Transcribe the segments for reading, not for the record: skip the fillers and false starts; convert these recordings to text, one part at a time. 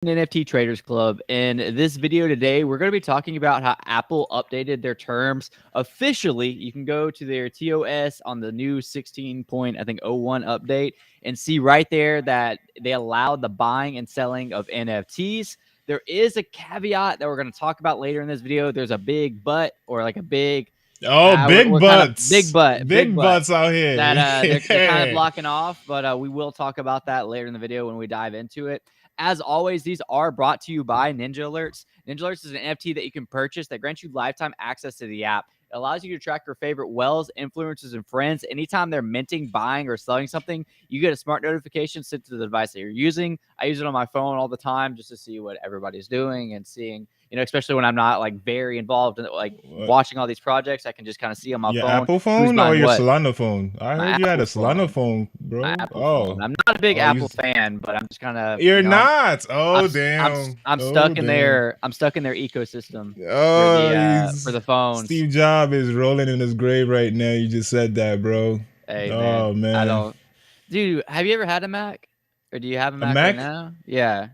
NFT Traders Club. In this video today, we're going to be talking about how Apple updated their terms officially. You can go to their TOS on the new 16 point, I think 01 update and see right there that they allowed the buying and selling of NFTs. There is a caveat that we're going to talk about later in this video. There's a big but, or like a big big we're kind of butts. Big butts out here. that they're kind of blocking off, but we will talk about that later in the video when we dive into it. As always, these are brought to you by Ninjalerts. Ninjalerts is an NFT that you can purchase that grants you lifetime access to the app. It allows you to track your favorite whales, influencers, and friends. Anytime they're minting, buying, or selling something, you get a smart notification sent to the device that you're using. I use it on my phone all the time just to see what everybody's doing and seeing, especially when I'm not like very involved in watching all these projects. I can just kind of see on my your phone. Apple phone or your Solana phone? I heard you had a Solana phone, bro. My Apple phone. I'm not a big Apple fan, but I'm just kind of. You're not. Oh damn. I'm stuck in their. I'm stuck in their ecosystem. For the phones. Steve Jobs is rolling in his grave right now. You just said that, bro. Hey man. I don't. Dude, have you ever had a Mac? Or do you have a Mac right now? Yeah.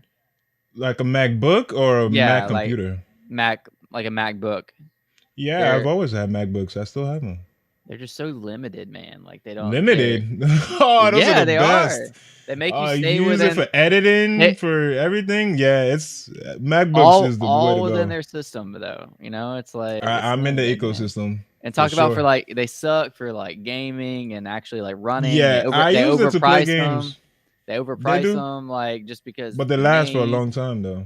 Like a MacBook or a Mac computer? Like a MacBook. Yeah, I've always had MacBooks. I still have them. They're just so limited, man. Like they don't limited. Oh, those are the best. Are. They make you stay you within. Use it for editing, for everything. Yeah, it's MacBooks is the way to go. Within their system, though. It's like I'm in the ecosystem. And talk about for like they suck for like gaming and actually like running. Yeah, I use it to play games. They overprice them, like just because. But they last for a long time, though.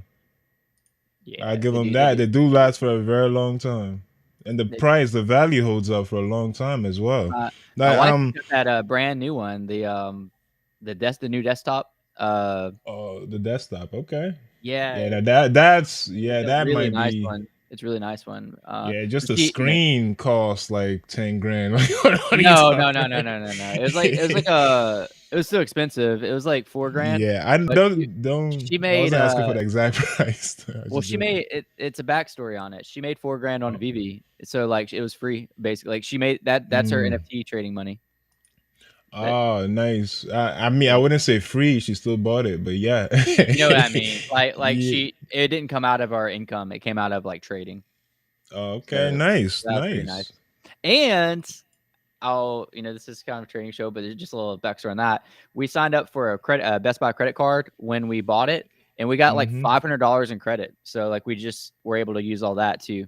Yeah, I give them that. They do last for a very long time, and the value holds up for a long time as well. That brand new one, the new desktop. The desktop. Okay. Yeah. That's that really might nice be. One. It's a really nice one. Just a screen costs like 10 grand. No. It was so expensive. It was like $4 grand. Yeah, I don't. She made. I was asking for the exact price. Well, she made it. It's a backstory on it. She made $4 grand on Vivi, so like it was free basically. Like she made that. That's her NFT trading money. Oh, nice. I mean, I wouldn't say free. She still bought it, but yeah. You know what I mean? It didn't come out of our income. It came out of like trading. Okay, so, nice. And this is kind of a trading show, but it's just a little backstory on that. We signed up for a Best Buy credit card when we bought it, and we got like $500 in credit. So like we just were able to use all that too,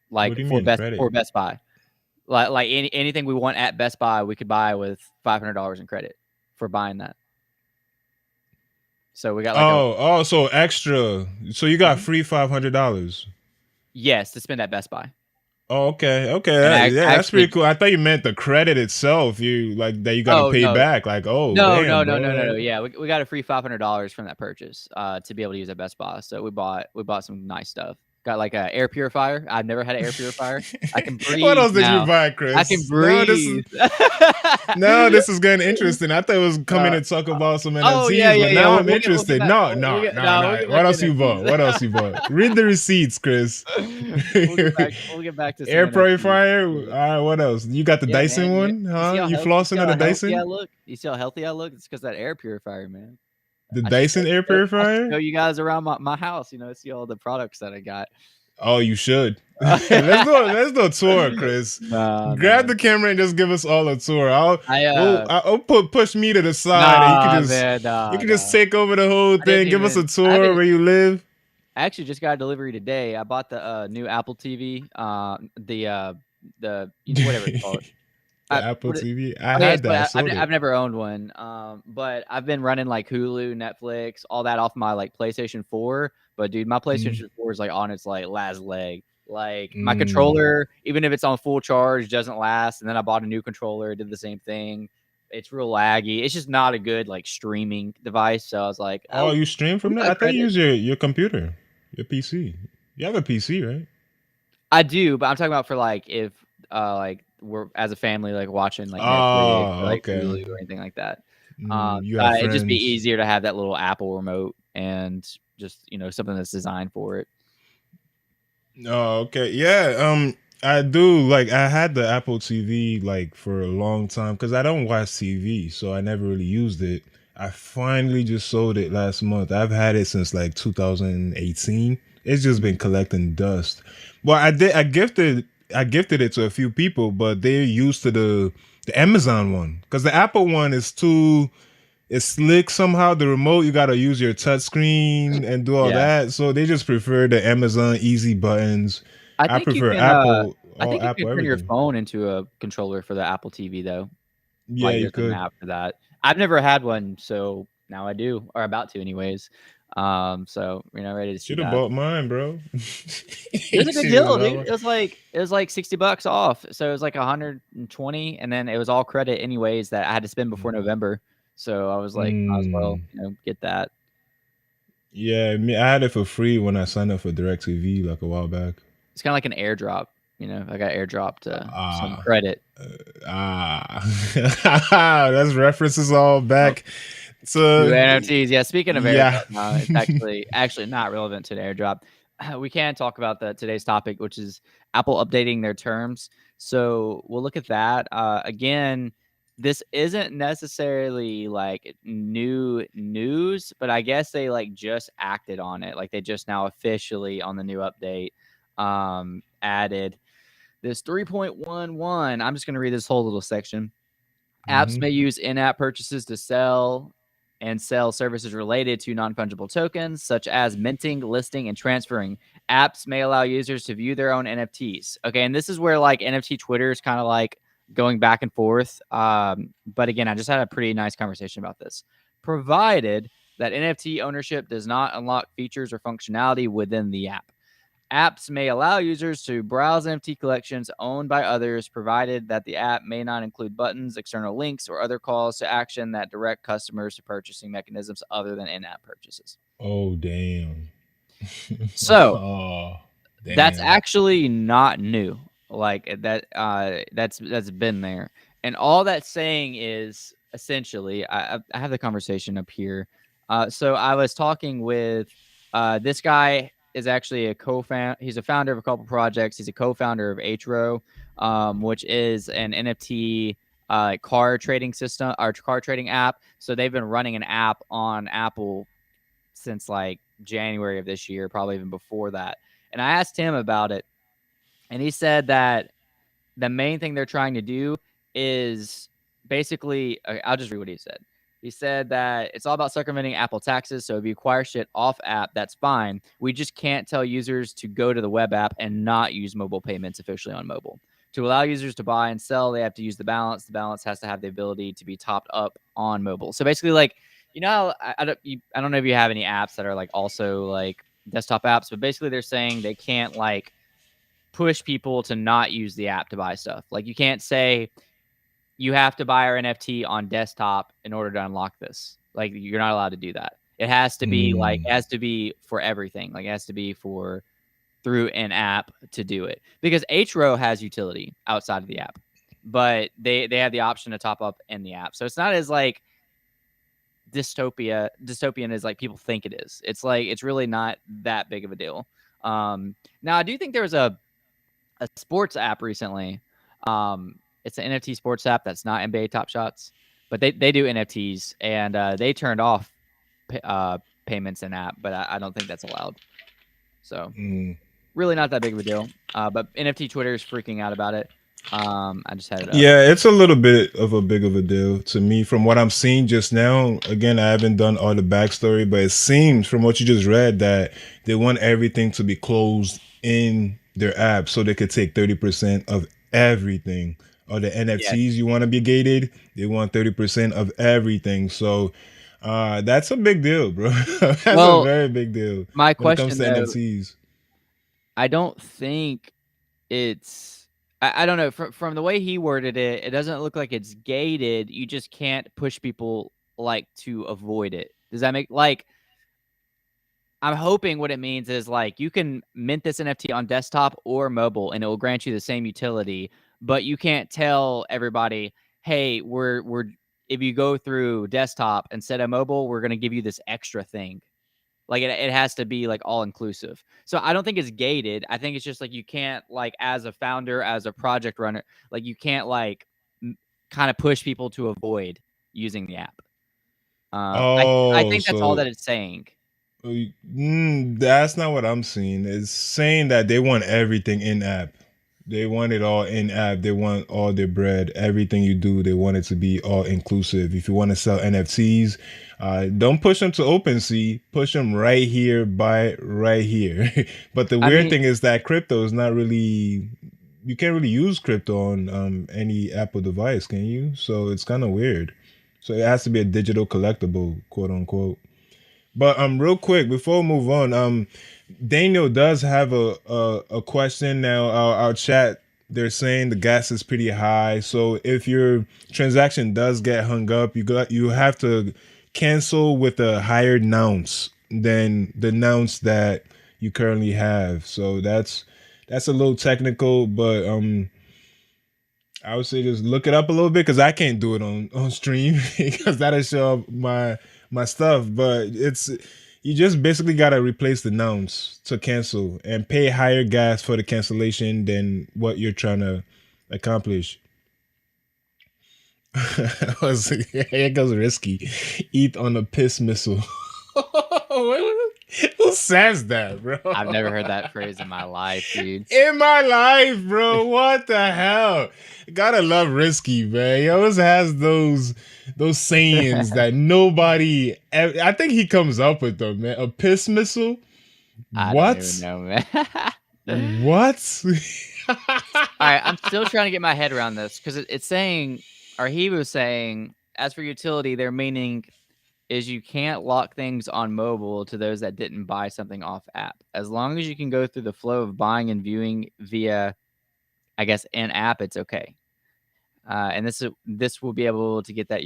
like for Best Buy. Like anything we want at Best Buy, we could buy with $500 in credit for buying that. So we got like so extra. So you got free $500. Yes, to spend at Best Buy. Oh, okay. That's pretty cool. I thought you meant the credit itself. You like that you got to pay back. Like no. Yeah, we got a free $500 from that purchase to be able to use at Best Buy. So we bought some nice stuff. Got like an air purifier. I've never had an air purifier. I can breathe. What else did you buy, Chris? I can breathe. No, this is getting interesting. I thought it was coming to talk about some NFTs, but now I'm interested. No. What else you bought? Read the receipts, Chris. We'll get back to air purifier. All right, what else? You got the Dyson one, huh? You flossing on the Dyson? You see how healthy I look? It's because that air purifier, man. The Dyson air purifier? Show you guys around my house, see all the products that I got. Oh, you should. Let's do a tour, Chris. Grab the camera and just give us all a tour. I'll push me to the side. You can just take over the whole thing. Give us a tour where you live. I actually just got a delivery today. I bought the new Apple TV. The whatever it's called. Apple TV. I had that. I've never owned one. But I've been running like Hulu, Netflix, all that off my like PlayStation 4. But dude, my PlayStation 4 is like on its like last leg. Like my controller, even if it's on full charge, doesn't last. And then I bought a new controller, did the same thing. It's real laggy. It's just not a good like streaming device. So I was like, oh you stream from that? I thought you use your computer, your PC. You have a PC, right? I do, but I'm talking about for like if like we're as a family like watching like Netflix or like Hulu or anything like that. It'd just be easier to have that little Apple remote and just something that's designed for it. Oh, okay. Yeah. I do. Like I had the Apple TV like for a long time because I don't watch TV, so I never really used it. I finally just sold it last month. I've had it since like 2018. It's just been collecting dust. Well, I gifted it to a few people, but they're used to the Amazon one because the Apple one is too it's slick somehow. The remote you gotta use your touch screen and do all Yeah. that. So they just prefer the Amazon easy buttons. I I think you prefer can Apple, I all think you Apple can turn your everything. phone into a controller for the Apple TV though. Yeah, Like you there's an could. app for that. I've never had one, so now I do, or about to anyways. So ready to see Should have that. bought mine, bro. It was a good deal, dude. Mine. It was like $60 off. So it was like 120, and then it was all credit anyways that I had to spend before November. So I was like, might as well, get that. Yeah, I had it for free when I signed up for DirecTV like a while back. It's kind of like an airdrop. I got airdropped some Ah, credit. that's references all back To to NFTs. Yeah, speaking of yeah. airdrop, no, it's actually not relevant to the airdrop. We can talk about today's topic, which is Apple updating their terms. So we'll look at that. Again, this isn't necessarily like new news, but I guess they like just acted on it. Like they just now officially on the new update added this 3.11. I'm just going to read this whole little section. Apps may use in-app purchases to sell services related to non-fungible tokens, such as minting, listing, and transferring. Apps may allow users to view their own NFTs. Okay, and this is where like NFT Twitter is kind of like going back and forth. But again, I just had a pretty nice conversation about this. Provided that NFT ownership does not unlock features or functionality within the app. Apps may allow users to browse NFT collections owned by others, provided that the app may not include buttons, external links, or other calls to action that direct customers to purchasing mechanisms other than in-app purchases. Oh damn. So Oh that's damn. actually not new. Like that, that's been there, and all that's saying is essentially, I have the conversation up here. So I was talking with this guy is actually a co-founder. He's a founder of a couple projects. He's a co-founder of HRO, which is an NFT car trading system or car trading app. So they've been running an app on Apple since like January of this year, probably even before that. And I asked him about it, and he said that the main thing they're trying to do is basically, I'll just read what he said. He said that it's all about circumventing Apple taxes. So if you acquire shit off app, that's fine. We just can't tell users to go to the web app and not use mobile payments officially on mobile. To allow users to buy and sell, they have to use the balance. The balance has to have the ability to be topped up on mobile. So basically, like, I don't know if you have any apps that are like also like desktop apps, but basically they're saying they can't like push people to not use the app to buy stuff. Like you can't say you have to buy our NFT on desktop in order to unlock this. Like you're not allowed to do that. It has to be for everything. Like it has to be for through an app to do it, because HRO has utility outside of the app, but they have the option to top up in the app. So it's not as like dystopian as like people think it is. It's like it's really not that big of a deal. Now I do think there was a sports app recently. It's an NFT sports app that's not NBA Top Shots, but they do NFTs, and they turned off payments in app, but I don't think that's allowed. So really not that big of a deal. But NFT Twitter is freaking out about it. I just had it up. Yeah, it's a little bit of a big of a deal to me from what I'm seeing just now. Again, I haven't done all the backstory, but it seems from what you just read that they want everything to be closed in their app so they could take 30% of everything. Or the Yeah. NFTs you want to be gated, they want 30% of everything. So that's a big deal, bro. That's a Well, very big deal my when it comes question to though, NFTs. I don't think it's I don't know, from the way he worded it, it doesn't look like it's gated. You just can't push people like to avoid it. Does that make like I'm hoping what it means is like you can mint this NFT on desktop or mobile and it will grant you the same utility, but you can't tell everybody, hey, we're if you go through desktop instead of mobile, we're gonna give you this extra thing. Like it has to be like all inclusive. So I don't think it's gated. I think it's just like you can't like as a founder, as a project runner, like you can't like kind of push people to avoid using the app. I Oh, think that's all so that it's saying. that's not what I'm seeing. It's saying that they want everything in app. They want it all in app. They want all their bread. Everything you do, they want it to be all inclusive. If you want to sell NFTs, don't push them to OpenSea. Push them right here, buy it right here. But the I weird mean, thing is that crypto is not really. You can't really use crypto on any Apple device, can you? So it's kind of weird. So it has to be a digital collectible, quote unquote. But real quick before we move on, Daniel does have a question now. Our chat, they're saying the gas is pretty high, so if your transaction does get hung up, you have to cancel with a higher nounce than the nounce that you currently have. So that's a little technical, but I would say just look it up a little bit because I can't do it on stream because that'll show up my stuff. But it's you just basically gotta replace the nouns to cancel and pay higher gas for the cancellation than what you're trying to accomplish. Here goes risky. Eat on a piss missile. Who says that, bro? I've never heard that phrase in my life, dude. In my life, bro. What the hell? Gotta love Risky, man. He always has those sayings that nobody. I think he comes up with them, man. A piss missile. I don't even What? know, man. What? All right, I'm still trying to get my head around this because it's saying, or he was saying, as for utility, their meaning is you can't lock things on mobile to those that didn't buy something off app. As long as you can go through the flow of buying and viewing via, I guess, in app, it's okay. And this will be able to get that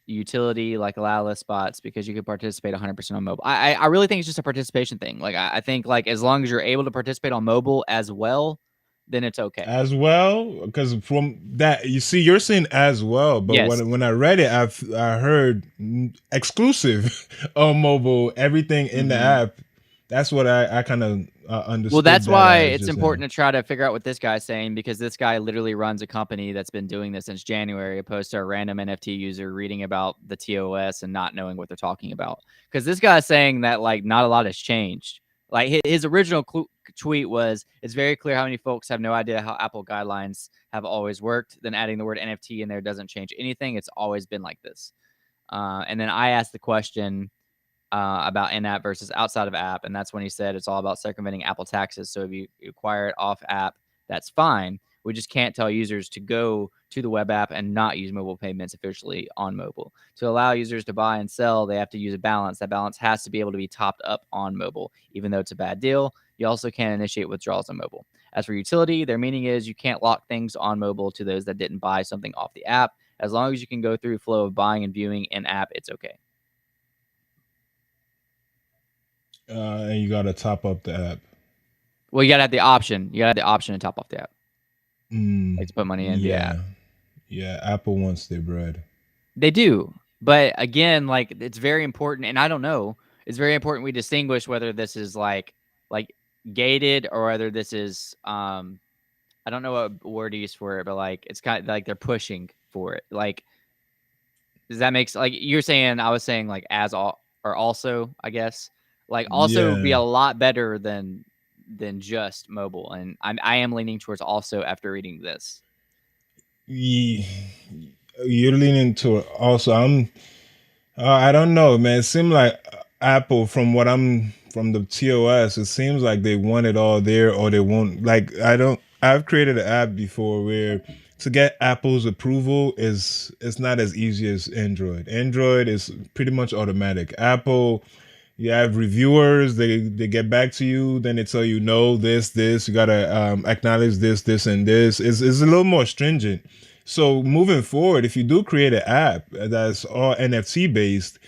utility like allow list spots because you can participate 100% on mobile. I really think it's just a participation thing. Like I think like as long as you're able to participate on mobile as well, then it's okay. As well, because from that you see, you're saying as well, but Yes. when I read it, I heard exclusive on mobile, everything in the app. That's what I kind of understood. Well, that's that why as it's just important to try to figure out what this guy's saying because this guy literally runs a company that's been doing this since January, opposed to a random NFT user reading about the TOS and not knowing what they're talking about. Because this guy's saying that like not a lot has changed. Like his original tweet was, "It's very clear how many folks have no idea how Apple guidelines have always worked. Then adding the word NFT in there doesn't change anything. It's always been like this." And then I asked the question about in-app versus outside of app, and that's when he said it's all about circumventing Apple taxes. So if you acquire it off app, that's fine. We just can't tell users to go to the web app and not use mobile payments officially on mobile. To allow users to buy and sell, they have to use a balance. That balance has to be able to be topped up on mobile, even though it's a bad deal. You also can't initiate withdrawals on mobile. As for utility, their meaning is you can't lock things on mobile to those that didn't buy something off the app. As long as you can go through flow of buying and viewing in app, it's okay. and you got to top up the app. Well, you gotta have the option. You gotta have the option to top off the app. Like to put money in via app. Yeah. Apple wants their bread. They do, but again, like it's very important, and I don't know. It's very important we distinguish whether this is like gated or whether this is I don't know what word to use for it, but like it's kind of like they're pushing for it. Like, does that make like you're saying? I was saying like as all or also, I guess. Like also would be a lot better than just mobile, and I am leaning towards also after reading this. You're leaning to also. I don't know, man. It seemed like Apple, from what I'm from the TOS, it seems like they want it all there, or they won't. Like I've created an app before where to get Apple's approval is it's not as easy as Android. Android is pretty much automatic. Apple, you have reviewers, they get back to you, then they tell you no, this, you gotta acknowledge this, and this. It's a little more stringent. So moving forward, if you do create an app that's all NFT based,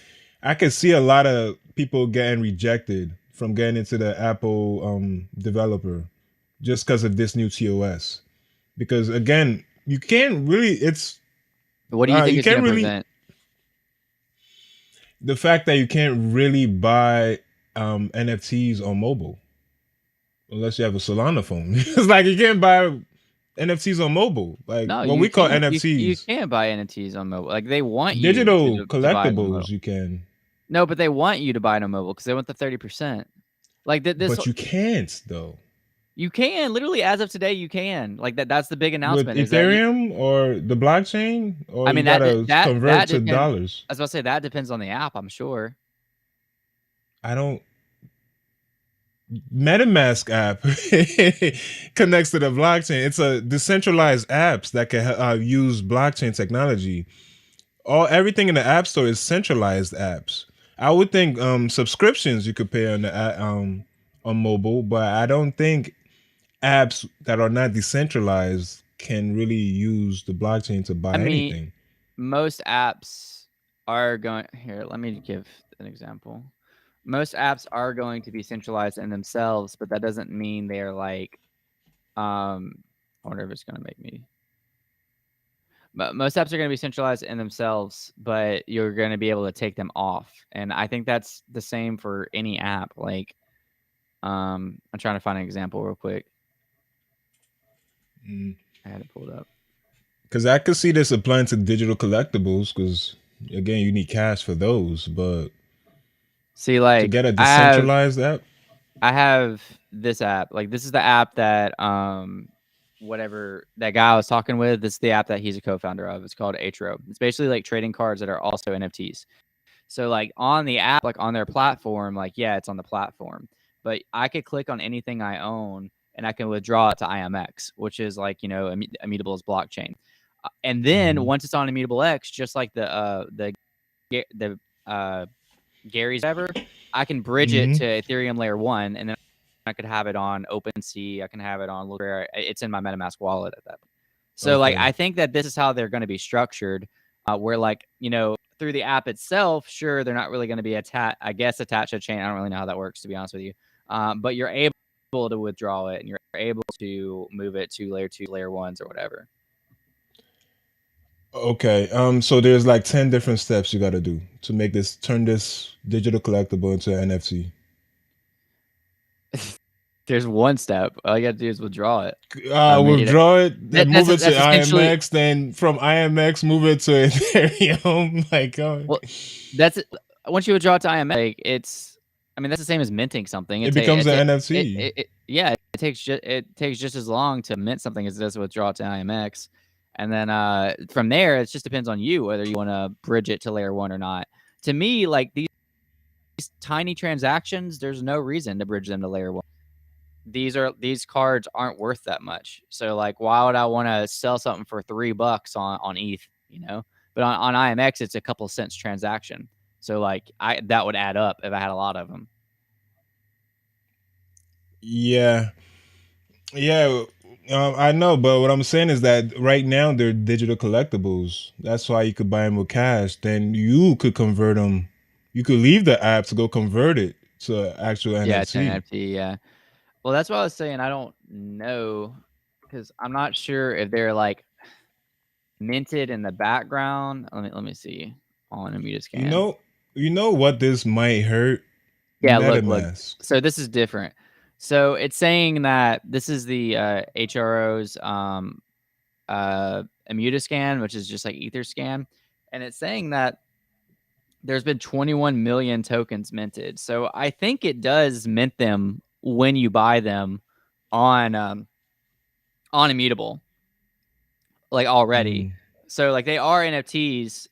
I can see a lot of people getting rejected from getting into the Apple developer just because of this new TOS. Because again, you can't really. It's what do you think you is going can't to really prevent? The fact that you can't really buy NFTs on mobile unless you have a Solana phone. It's like you can't buy NFTs on mobile, like No, what you we call can't. You NFTs, can't buy NFTs on mobile. Like they want you digital to buy it on collectibles. mobile. You can, No, but they want you to buy it on mobile because they want the 30%. Like this, but you can't though. you can literally as of today you can. Like that's the big With announcement is that you. Ethereum or the blockchain, or I you mean that gotta that convert that to depends. dollars. I was about to say that depends on the app. I'm sure. I don't. MetaMask app connects to the blockchain. It's a decentralized apps that can use blockchain technology. Everything in the app store is centralized apps. I would think subscriptions you could pay on the on mobile, but I don't think apps that are not decentralized can really use the blockchain to I buy mean, anything. most apps are going here. Let me give an example. Most apps are going to be centralized in themselves, but that doesn't mean they're like I wonder if it's going to make me. But most apps are going to be centralized in themselves, but you're going to be able to take them off. And I think that's the same for any app. Like, I'm trying to find an example real quick. I had it pulled up. Because I could see this applying to digital collectibles. Because again, you need cash for those, but see, to like get a decentralized app, I have this app. Like this is the app that whatever that guy I was talking with, this is the app that he's a co-founder of. It's called Atro. It's basically like trading cards that are also NFTs. So like on the app, like on their platform, like yeah, it's on the platform. But I could click on anything I own and I can withdraw it to IMX, which is like, Immutable's blockchain. And then once it's on Immutable X, just like the Gary's ever, I can bridge it to Ethereum layer 1 and then I could have it on OpenSea. I can have it on Library. It's in my MetaMask wallet at that point. So like I think that this is how they're going to be structured, where like through the app itself, sure they're not really going to be attached to a chain. I don't really know how that works to be honest with you, but you're able to withdraw it and you're able to move it to layer 2, layer 1s or whatever. Okay. So there's like 10 different steps you got to do to turn this digital collectible into an NFT. There's one step. All you got to do is withdraw it. Withdraw it, then move it to essentially IMX, then from IMX move it to Ethereum. Like, well, that's once you withdraw it to IMX, like that's the same as minting something. It becomes an NFT. Yeah, it takes just as long to mint something as it does to withdraw it to IMX. And then from there, it just depends on you whether you want to bridge it to layer 1 or not. To me, like these tiny transactions, there's no reason to bridge them to layer 1. These cards aren't worth that much. So like, why would I want to sell something for $3 on ETH? But on IMX, it's a couple cents transaction. So like, that would add up if I had a lot of them. Yeah. Yeah, I know, but what I'm saying is that right now they're digital collectibles. That's why you could buy them with cash. Then you could convert them. You could leave the app to go convert it to actual NFT. Yeah, it's an NFT. Yeah. Well, that's what I was saying. I don't know because I'm not sure if they're like minted in the background. Let me see on Immutascan. You know what this might hurt? Yeah, look. MetaMask. So this is different. So it's saying that this is the HRO's Immutascan, which is just like Etherscan, and it's saying that there's been 21 million tokens minted. So I think it does mint them when you buy them on Immutable, like already. So like they are NFTs.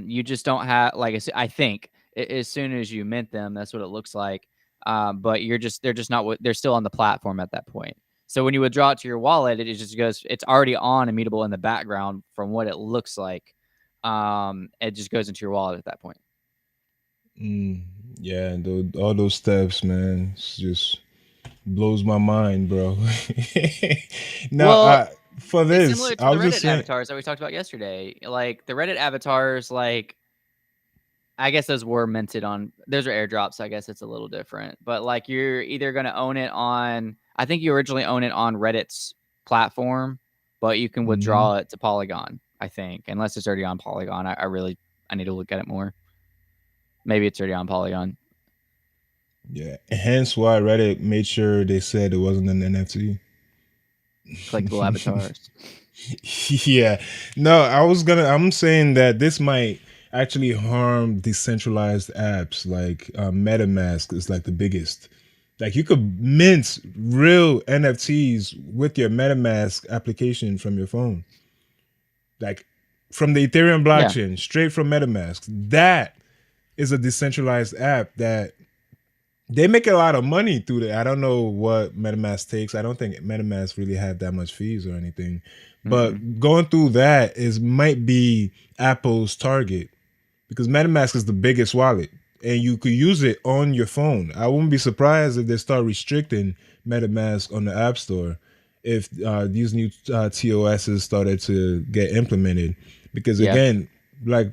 You just don't have like I think as soon as you mint them, that's what it looks like. But they're just not they're still on the platform at that point. So when you withdraw it to your wallet, it just goes. It's already on Immutable in the background from what it looks like. It just goes into your wallet at that point. Yeah, and all those steps, man, it's just blows my mind, bro. Now, for this, it's similar to the Reddit avatars that we talked about yesterday. Like the Reddit avatars, like I guess those were minted on. Those are airdrops. I guess it's a little different, but like you're either going to own it on. I think you originally own it on Reddit's platform, but you can withdraw it to Polygon. I think, unless it's already on Polygon. I need to look at it more. Maybe it's already on Polygon. Yeah, hence why Reddit made sure they said it wasn't an NFT. collectible avatars. Yeah. No, I'm saying that this might actually harm decentralized apps like MetaMask is like the biggest. Like you could mint real NFTs with your MetaMask application from your phone. Like from the Ethereum Yeah. blockchain, straight from MetaMask. That is a decentralized app that they make a lot of money through that. I don't know what MetaMask takes. I don't think MetaMask really have that much fees or anything. But going through that is might be Apple's target because MetaMask is the biggest wallet and you could use it on your phone. I wouldn't be surprised if they start restricting MetaMask on the App Store if these new TOSs started to get implemented. Because Yeah. again, like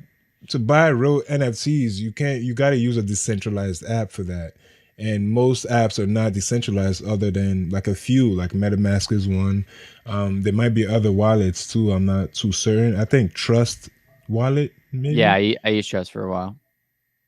to buy real NFTs, you got to use a decentralized app for that. And most apps are not decentralized other than like a few, like MetaMask is one. There might be other wallets too. I'm not too certain. I think Trust Wallet, maybe. Yeah, I used Trust for a while.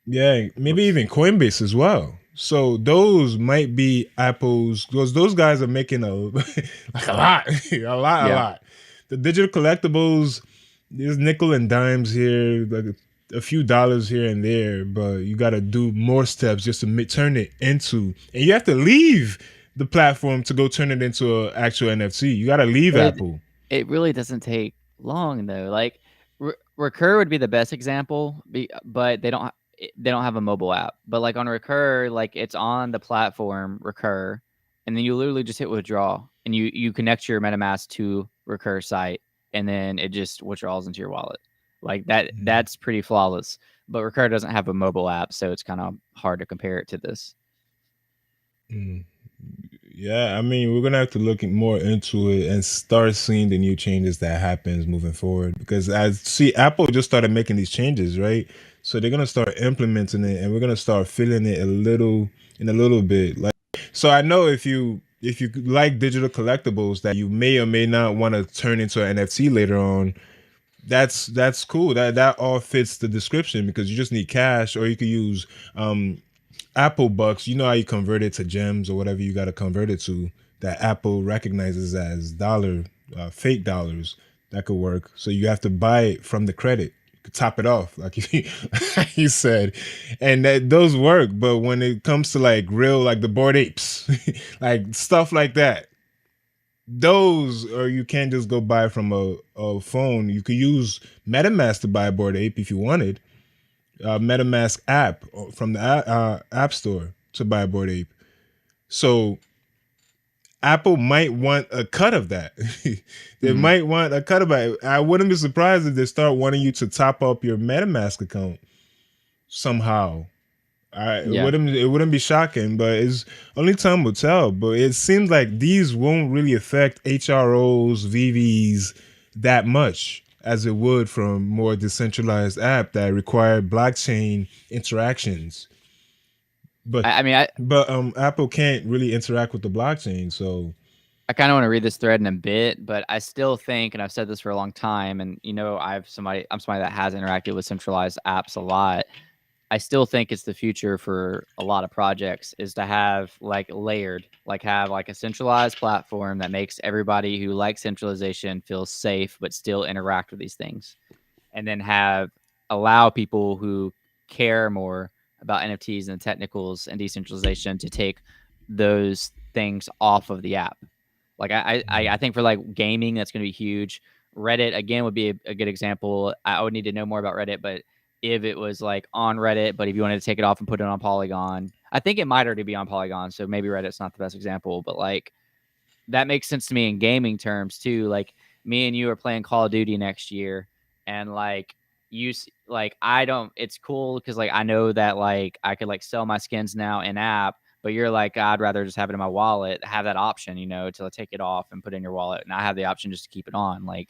Yeah, maybe even Coinbase as well. So those might be Apple's because those guys are making a like a lot, a lot. The digital collectibles, there's nickel and dimes here, like a few dollars here and there, but you got to do more steps just to turn it into, and you have to leave the platform to go turn it into an actual NFT. You got to leave Apple. It really doesn't take long though. Like Recur would be the best example, but they don't have a mobile app. But like on Recur, like it's on the platform Recur, and then you literally just hit withdraw, and you connect your MetaMask to Recur site, and then it just withdraws into your wallet. Like that. That's pretty flawless. But Recur doesn't have a mobile app, so it's kind of hard to compare it to this. Yeah, I mean, we're gonna have to look more into it and start seeing the new changes that happens moving forward. Because I see Apple just started making these changes, right? So they're gonna start implementing it, and we're gonna start feeling it a little bit. Like, so I know if you like digital collectibles that you may or may not want to turn into an NFT later on, that's cool. That all fits the description because you just need cash, or you could use Apple bucks. You know how you convert it to gems or whatever you got to convert it to. That Apple recognizes as fake dollars. That could work. So you have to buy it from the credit. You could top it off, like you said, and those work. But when it comes to like real, like the Bored Apes, like stuff like that, those or you can't just go buy from a phone. You could use MetaMask to buy a Bored Ape if you wanted. MetaMask app from the App Store to buy a Bored Ape. So Apple might want a cut of that. They might want a cut of it. I wouldn't be surprised if they start wanting you to top up your MetaMask account somehow. It wouldn't be shocking, but it's only time will tell. But it seems like these won't really affect HROs, VVs that much as it would from more decentralized app that require blockchain interactions. But Apple can't really interact with the blockchain, so I kind of want to read this thread in a bit, but I still think, and I've said this for a long time, and I'm somebody that has interacted with centralized apps a lot. I still think it's the future for a lot of projects is to have like layered, have like a centralized platform that makes everybody who likes centralization feel safe, but still interact with these things. And then allow people who care more about NFTs and the technicals and decentralization to take those things off of the app. Like I think for like gaming, that's going to be huge. Reddit again would be a good example. I would need to know more about Reddit, but if it was like on Reddit, but if you wanted to take it off and put it on Polygon, I think it might already be on Polygon. So maybe Reddit's not the best example, but like that makes sense to me in gaming terms too. Like me and you are playing Call of Duty next year, and like I don't. It's cool because like I know that like I could like sell my skins now in app, but you're like I'd rather just have it in my wallet, have that option, to take it off and put it in your wallet, and I have the option just to keep it on. Like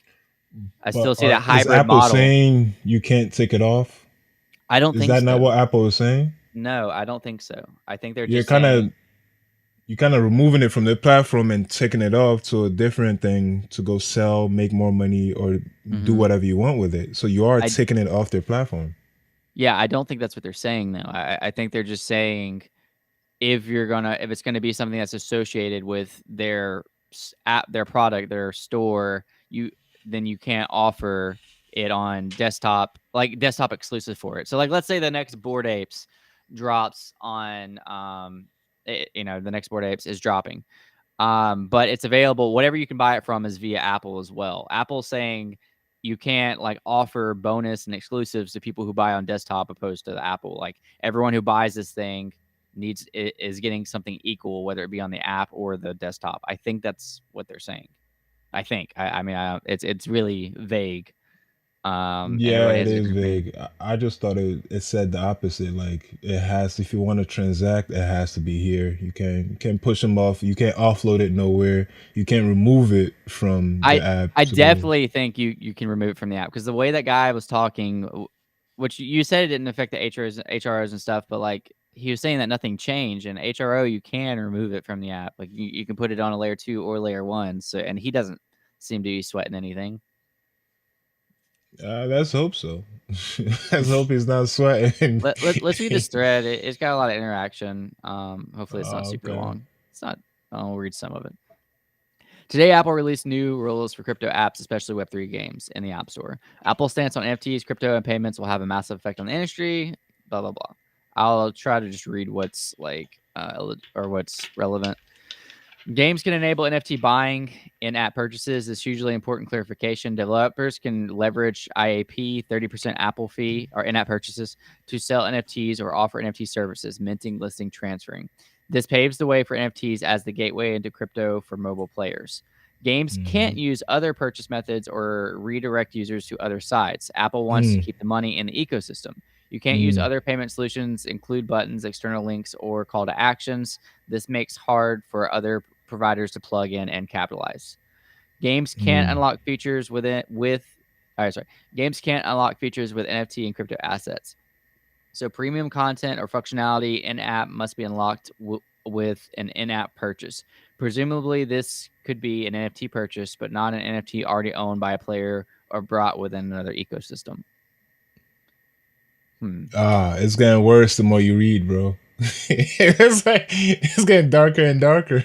I still see that is hybrid Apple model. saying you can't take it off? I don't Is think that not so. what Apple is saying? No, I don't think so. I think they're You're just kind saying of removing it from the platform and taking it off to a different thing to go sell, make more money, or do whatever you want with it. So you are taking it off their platform. Yeah, I don't think that's what they're saying though. I think they're just saying if it's gonna be something that's associated with their their product, their store, then you can't offer it on desktop, like desktop exclusive for it. So like, let's say the next Bored Apes drops on, the next Bored Apes is dropping. But it's available. Whatever you can buy it from is via Apple as well. Apple's saying you can't like offer bonus and exclusives to people who buy on desktop opposed to the Apple. Like everyone who buys this thing is getting something equal, whether it be on the app or the desktop. I think that's what they're saying. I think. I mean, it's really vague. And Yeah, everybody it has a is different opinion. vague. I just thought it said the opposite. Like it has, if you want to transact, it has to be here. You can't push them off. You can't offload it nowhere. You can't remove it from the app I to go. definitely think you can remove it from the app, because the way that guy was talking, which you said it didn't affect the HROs and stuff, but like he was saying that nothing changed. And HRO, you can remove it from the app. Like you can put it on a layer 2 or layer 1. So, and he doesn't seem to be sweating anything. Let's hope so. Let's hope he's not sweating. Let's read this thread. It's got a lot of interaction. Hopefully it's not super Okay. long. It's not. I'll read some of it. Today, Apple released new rules for crypto apps, especially Web3 games, in the App Store. Apple's stance on NFTs, crypto, and payments will have a massive effect on the industry. Blah blah blah. I'll try to just read what's like or what's relevant. Games can enable NFT buying in-app purchases. This hugely important clarification. Developers can leverage IAP, 30% Apple fee, or in-app purchases to sell NFTs or offer NFT services, minting, listing, transferring. This paves the way for NFTs as the gateway into crypto for mobile players. Games can't use other purchase methods or redirect users to other sites. Apple wants to keep the money in the ecosystem. You can't use other payment solutions, include buttons, external links, or call to actions. This makes hard for other providers to plug in and capitalize. Games can't unlock features Games can't unlock features with NFT and crypto assets. So premium content or functionality in-app must be unlocked with an in-app purchase. Presumably, this could be an NFT purchase, but not an NFT already owned by a player or brought within another ecosystem. It's getting worse the more you read, bro. It's getting darker and darker.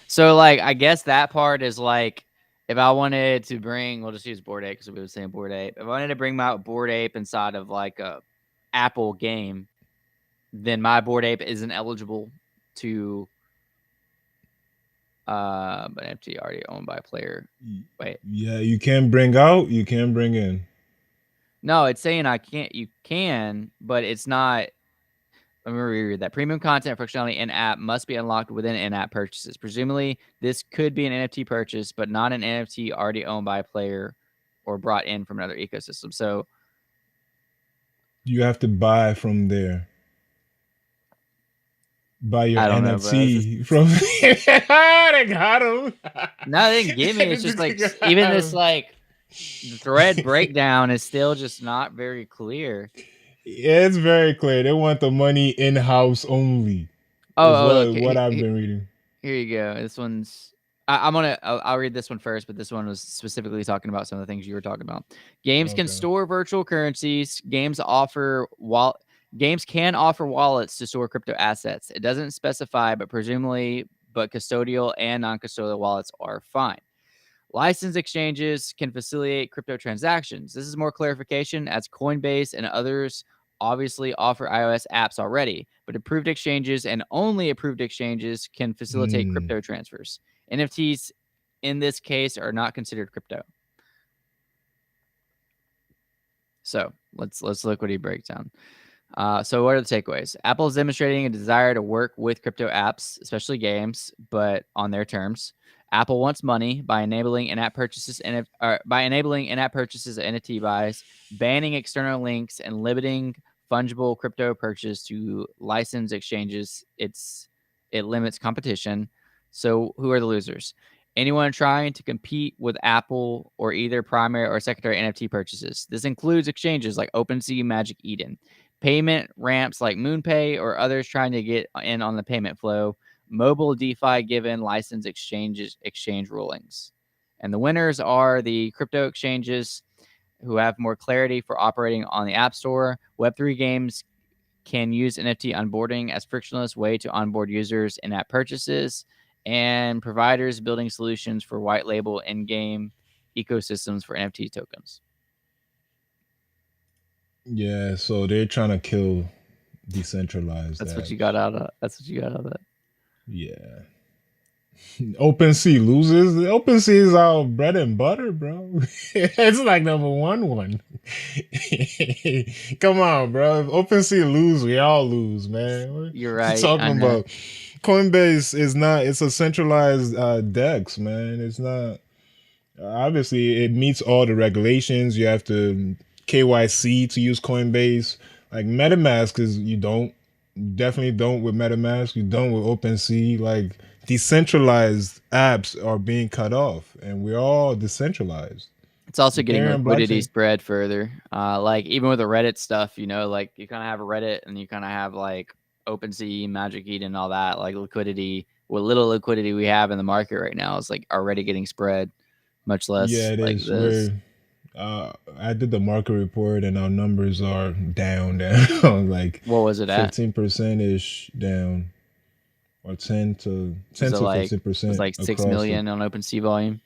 So, like, I guess that part is like, if I wanted to bring, we'll just use Bored Ape because we were saying Bored Ape. If I wanted to bring my Bored Ape inside of like a Apple game, then my Bored Ape isn't eligible to but NFT already owned by a player. Wait. Yeah, you can bring out, you can bring in. No, it's saying I can't. You can, but it's not. Let me reread that. Premium content functionality in-app must be unlocked within in-app purchases. Presumably, this could be an NFT purchase, but not an NFT already owned by a player or brought in from another ecosystem. So you have to buy from there. Buy your NFT from. They got him. No, they didn't give me. It's just like even this like thread breakdown is still just not very clear. Yeah, it's very clear. They want the money in house only. What I've been reading. Here you go. This one's. I'll read this one first, but this one was specifically talking about some of the things you were talking about. Games can store virtual currencies. Games can offer wallets to store crypto assets. It doesn't specify, but custodial and non-custodial wallets are fine. License exchanges can facilitate crypto transactions. This is more clarification, as Coinbase and others obviously offer iOS apps already, but approved exchanges and only approved exchanges can facilitate crypto transfers. NFTs in this case are not considered crypto. So let's look what he breaks down. So what are the takeaways? Apple is demonstrating a desire to work with crypto apps, especially games, but on their terms. Apple wants money by enabling in-app purchases and NFT buys, banning external links, and limiting fungible crypto purchase to licensed exchanges. It limits competition. So who are the losers? Anyone trying to compete with Apple or either primary or secondary NFT purchases. This includes exchanges like OpenSea, Magic Eden, payment ramps like MoonPay, or others trying to get in on the payment flow, mobile DeFi given license exchange rulings. And the winners are the crypto exchanges who have more clarity for operating on the App Store. Web3 games can use NFT onboarding as frictionless way to onboard users in-app purchases, and providers building solutions for white label in-game ecosystems for NFT tokens. Yeah, so they're trying to kill decentralized. That's apps. what you got out of. That's what you got out of that. Yeah. OpenSea loses. OpenSea is our bread and butter, bro. It's like number one. Come on, bro. If OpenSea lose, we all lose, man. What You're you right. talking about? Coinbase is not. It's a centralized DEX, man. It's not. Obviously, it meets all the regulations. You have to KYC to use Coinbase. Like MetaMask is you don't. You definitely don't with MetaMask. You don't with OpenSea. Like decentralized apps are being cut off, and we're all decentralized. It's also getting liquidity spread further. Like even with the Reddit stuff, like you kind of have a Reddit and you kind of have like OpenSea, Magic Eden, and all that. Like liquidity, what little liquidity we have in the market right now is like already getting spread, much less. Yeah, it like is. This. I did the market report, and our numbers are down. Like what was it at? 15% ish down, or 10 to 15%. It's like 6 million on OpenSea volume.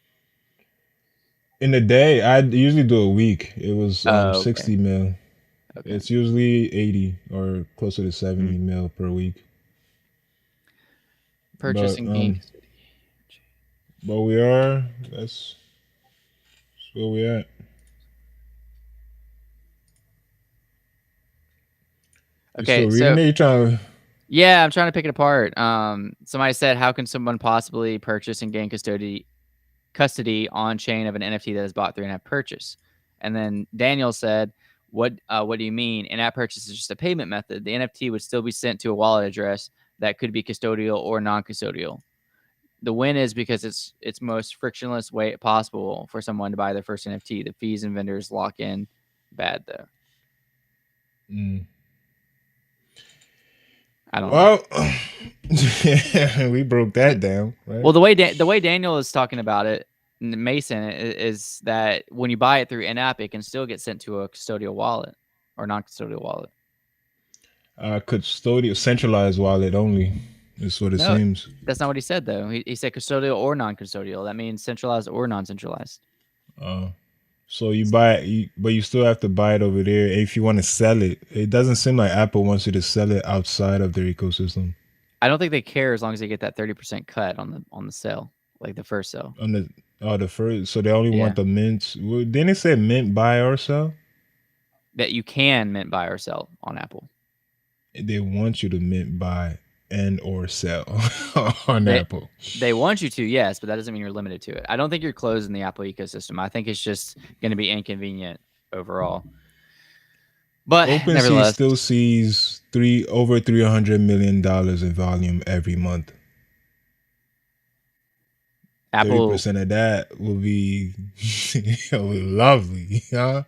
In a day, I usually do a week. It was 60 mil. Okay. It's usually 80 or closer to 70 mil per week. Purchasing gain. But we are. That's where we at. Okay, yeah, I'm trying to pick it apart. Somebody said, "How can someone possibly purchase and gain custody on chain of an NFT that is bought through an app purchase?" And then Daniel said, "What do you mean? An app purchase is just a payment method. The NFT would still be sent to a wallet address that could be custodial or non-custodial. The win is because it's most frictionless way possible for someone to buy their first NFT. The fees and vendors lock in. Bad though." I don't know. We broke that down, right? Well, the way Daniel is talking about it, Mason, is that when you buy it through in-app, it can still get sent to a custodial wallet or non-custodial wallet. Custodial, centralized wallet only is what it seems. That's not what he said, though. He said custodial or non-custodial. That means centralized or non-centralized. So you buy it, but you still have to buy it over there. If you want to sell it, it doesn't seem like Apple wants you to sell it outside of their ecosystem. I don't think they care as long as they get that 30% cut on the sale, like the first sale. The first. So they only want the mints. Didn't it say mint, buy or sell? That you can mint, buy or sell on Apple. They want you to mint, buy, and or sell on Apple. They want you to, yes, but that doesn't mean you're limited to it. I don't think you're closed in the Apple ecosystem. I think it's just going to be inconvenient overall. But OpenSea still sees over $300 million in volume every month. Apple 30% of that will be lovely, huh?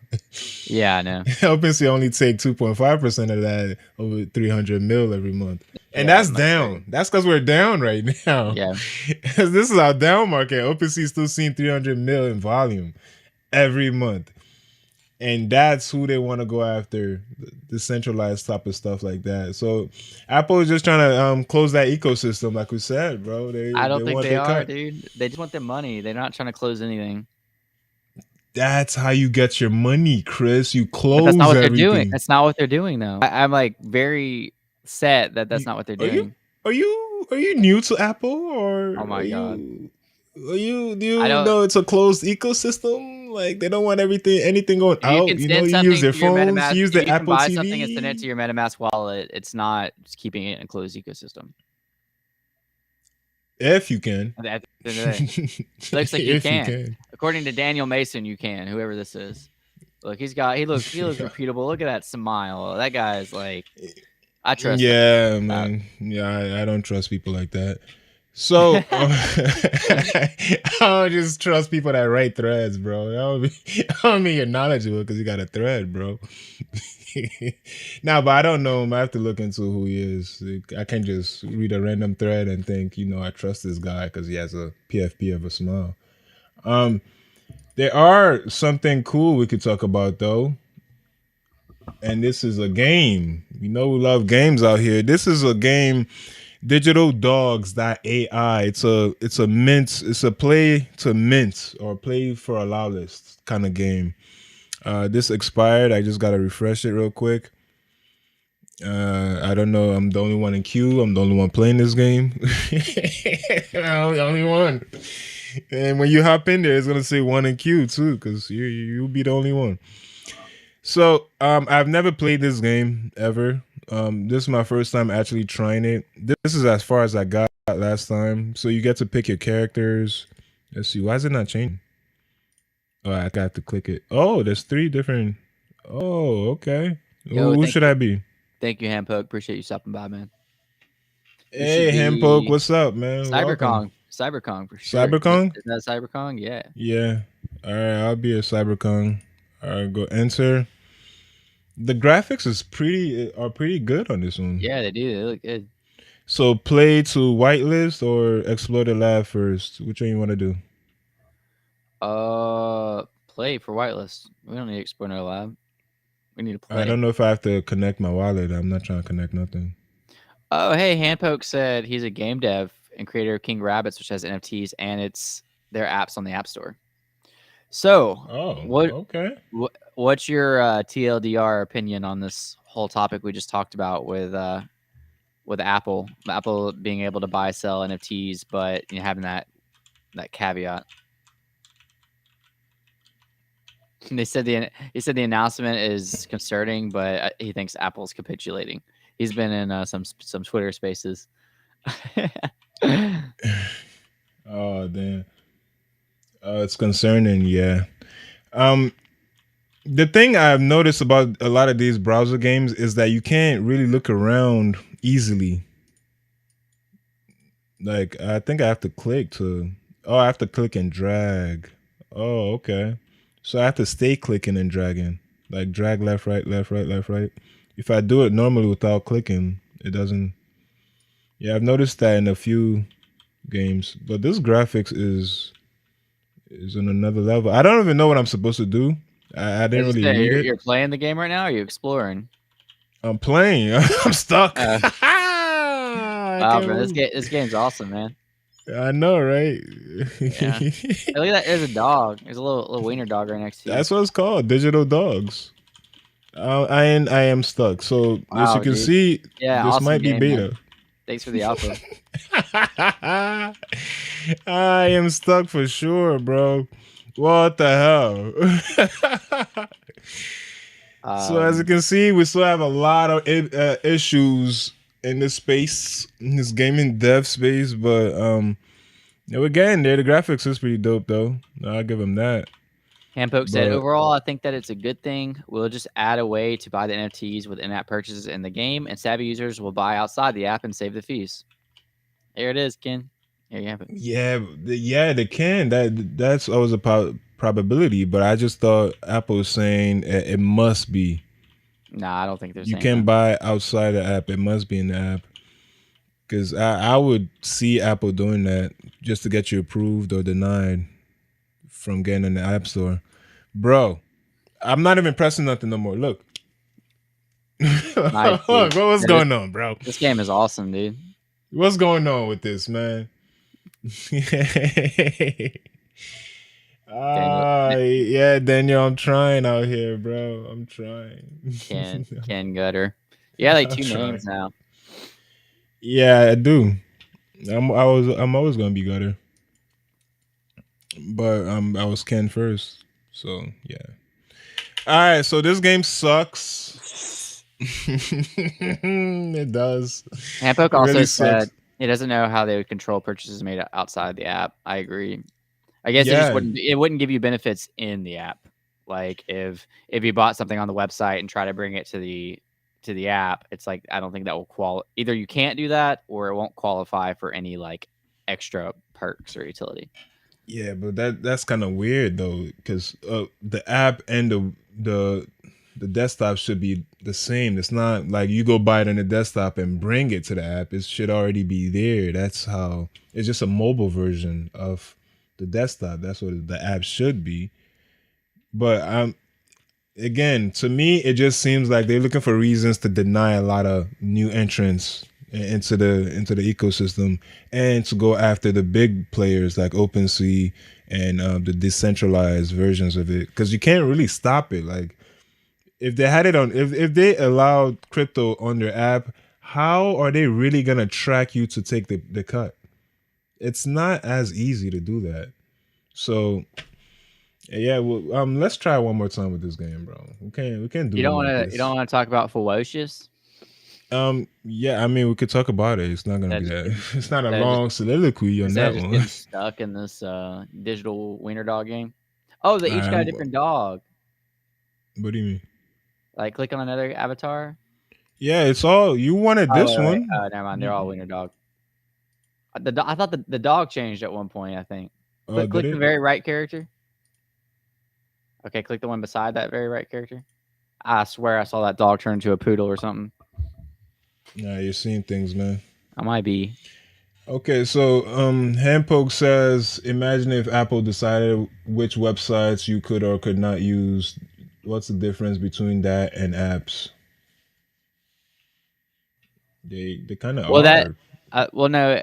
Yeah, I know. OpenSea only take 2.5% of that, over 300 mil every month, and that's down. Great. That's because we're down right now. Yeah, this is our down market. OpenSea is still seeing 300 mil in volume every month, and that's who they want to go after, the centralized type of stuff like that. So Apple is just trying to close that ecosystem, like we said, bro. I don't think they are, dude. They just want their money. They're not trying to close anything. That's how you get your money, Chris. You close that's not what everything. They're doing. That's not what they're doing, though. I'm like very set that that's not what they're doing. Are you new to Apple, or oh my god? Do you know it's a closed ecosystem? Like they don't want anything going out. You use their phones, use the Apple TV. You can buy something and send it to your MetaMask wallet. It's not just keeping it in a closed ecosystem. If you can. At the end of the day. Looks like you can. According to Daniel Mason, you can. Whoever this is. Look, he looks reputable. Look at that smile. That guy is like, I trust him. Yeah, man. Yeah, I don't trust people like that. So I don't just trust people that write threads, bro. I don't mean you're knowledgeable because you got a thread, bro. But I don't know him. I have to look into who he is. I can't just read a random thread and think, I trust this guy because he has a PFP of a smile. There are something cool we could talk about though. and this is a game. You know we love games out here. This is a game, Digital Dogs.ai. It's a play to mint or play for a allow list kind of game. This expired. I just gotta refresh it real quick. I don't know. I'm the only one in queue. I'm the only one playing this game. I'm the only one. And when you hop in there, it's gonna say one in queue too, because you'll be the only one. So I've never played this game ever. This is my first time actually trying it. This is as far as I got last time. So you get to pick your characters. Let's see. Why is it not changing? Oh, I got to click it. Oh, there's 3 different. Oh, okay. Yo, who should I be? Thank you, Handpoke. Appreciate you stopping by, man. Hey, Handpoke, what's up, man? Cyberkong. Cyberkong for sure. Cyberkong? Isn't that Cyberkong? Yeah. Yeah. All right, I'll be a Cyberkong. All right, go enter. The graphics are pretty good on this one. Yeah, they do. They look good. So play to whitelist or explore the lab first? Which one you want to do? Play for whitelist. We don't need to explore no lab. We need to play. I don't know if I have to connect my wallet. I'm not trying to connect nothing. Oh, hey, Handpoke said he's a game dev and creator of King Rabbits, which has NFTs, and it's their apps on the App Store. So, what's your TLDR opinion on this whole topic we just talked about with Apple being able to buy, sell NFTs, but having that caveat? He said the announcement is concerning, but he thinks Apple's capitulating. He's been in some Twitter Spaces. Oh damn! It's concerning, yeah. The thing I've noticed about a lot of these browser games is that you can't really look around easily. Like I think I have to click to. Oh, I have to click and drag. Oh, okay. So I have to stay clicking and dragging. Like drag left, right, left, right, left, right. If I do it normally without clicking, it doesn't. Yeah, I've noticed that in a few games, but this graphics is on another level. I don't even know what I'm supposed to do. I didn't really read it. You're playing the game right now, or are you exploring? I'm playing. I'm stuck. Wow, bro, this game's awesome, man. I know, right? Yeah. Hey, look at that. There's a dog. There's a little wiener dog right next to you. That's what it's called, Digital Dogs. I am stuck. So as you can see, this awesome might be beta. Man. Thanks for the alpha. I am stuck for sure, bro. What the hell? So as you can see, we still have a lot of issues in this space, in this gaming dev space, but we're getting there. The graphics is pretty dope, though. I'll give them that. Handpoke said, overall, I think that it's a good thing. We'll just add a way to buy the NFTs with in-app purchases in the game, and savvy users will buy outside the app and save the fees. There it is, Ken. Here you have it. Yeah, they can. That's always a probability, but I just thought Apple was saying it must be. Nah, I don't think there's. You can buy outside the app. It must be in the app. Because I would see Apple doing that just to get you approved or denied from getting in the App Store. Bro, I'm not even pressing nothing no more. Look. Nice, what's going on, bro? This game is awesome, dude. What's going on with this, man? Yeah, Daniel, I'm trying out here, bro. I'm trying. Ken Gutter. Yeah, like 2 names now. Yeah, I do. I'm always gonna be Gutter. But I was Ken first. So yeah. Alright, so this game sucks. It does. Handpoke also said he doesn't know how they would control purchases made outside the app. I agree. I guess it wouldn't give you benefits in the app. Like if you bought something on the website and try to bring it to the app, it's like I don't think that will either you can't do that or it won't qualify for any like extra perks or utility. Yeah, but that's kind of weird though, because the app and the desktop should be the same. It's not like you go buy it on the desktop and bring it to the app. It should already be there. That's how it's just a mobile version of the desktop. That's what the app should be. But again, to me, it just seems like they're looking for reasons to deny a lot of new entrants into the ecosystem, and to go after the big players like OpenSea and the decentralized versions of it, because you can't really stop it. Like, if they had it on, if they allowed crypto on their app, how are they really gonna track you to take the cut? It's not as easy to do that. So yeah, well, let's try one more time with this game, bro. We can't do You them don't want like to. You this. don't want to talk about Ferocious. Yeah, I mean, we could talk about it. It's not gonna be Just that. getting, It's not a instead of just long soliloquy on instead that of just one. getting stuck in this digital wiener dog game. Oh, they All each right, got a different dog. what do you mean? Like, click on another avatar. Yeah, it's all you wanted Oh, this wait, wait. one. Never mind. They're all wiener dog. I thought the dog changed at one point. I think. Oh, did Click the it? very right character. Okay, click the one beside that very right character. I swear I saw that dog turn into a poodle or something. Yeah, you're seeing things, man. I might be. Okay, so Handpoke says, imagine if Apple decided which websites you could or could not use. What's the difference between that and apps? They kind of Well, that. are. Well, no.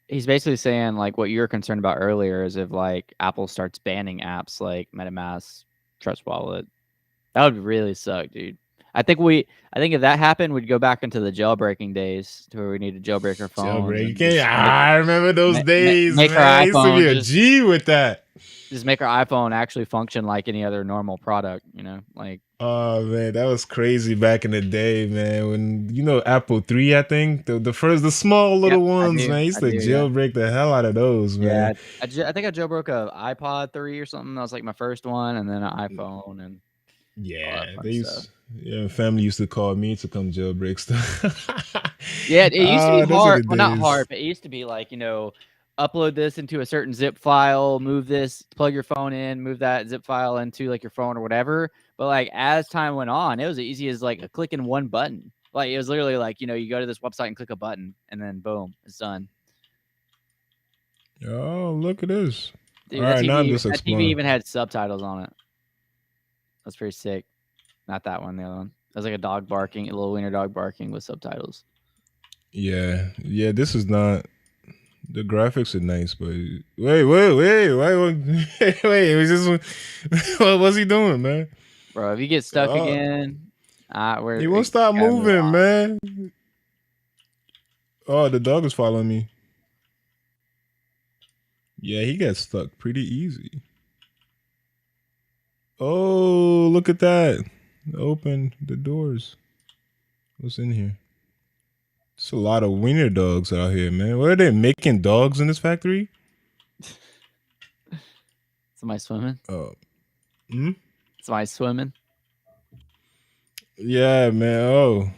He's basically saying like what you were concerned about earlier is if like Apple starts banning apps like MetaMask, Trust Wallet. That would really suck, dude. I think if that happened, we'd go back into the jailbreaking days to where we need to jailbreak our phones Jailbreak. You and can't. just make I remember those days, make our man. I used to be iPhone a G with that. just make our iPhone actually function like any other normal product. You know, like. Oh man, that was crazy back in the day, man. When Apple 3, I think the small Yep, little ones, man. I used I to do, yeah. jailbreak the hell out of those, Yeah, man. I think I jailbroke a iPod 3 or something. That was like my first one, and then an iPhone and all that Yeah, fun stuff. family used to call me to come jailbreak stuff. Yeah, it used to be Those are hard. the Well, not hard, days. but it used to be like, upload this into a certain zip file, move this, plug your phone in, move that zip file into like your phone or whatever. But like as time went on, it was as easy as like a click in one button. Like it was literally like, you go to this website and click a button and then boom, it's done. Oh, look at this. All Dude, right, now I'm just that TV exploring. even had subtitles on it. That's pretty sick. Not that one, the other one. It was like a dog barking, a little wiener dog barking with subtitles. Yeah, this is not. The graphics are nice, but wait, wait, it was just what was he doing, man? Bro, if you get stuck again, He won't stop moving, man. Oh, the dog is following me. Yeah, he gets stuck pretty easy. Oh, look at that. Open the doors. What's in here? It's a lot of wiener dogs out here, man. What are they making dogs in this factory? Somebody swimming? Oh. Somebody swimming? Yeah, man.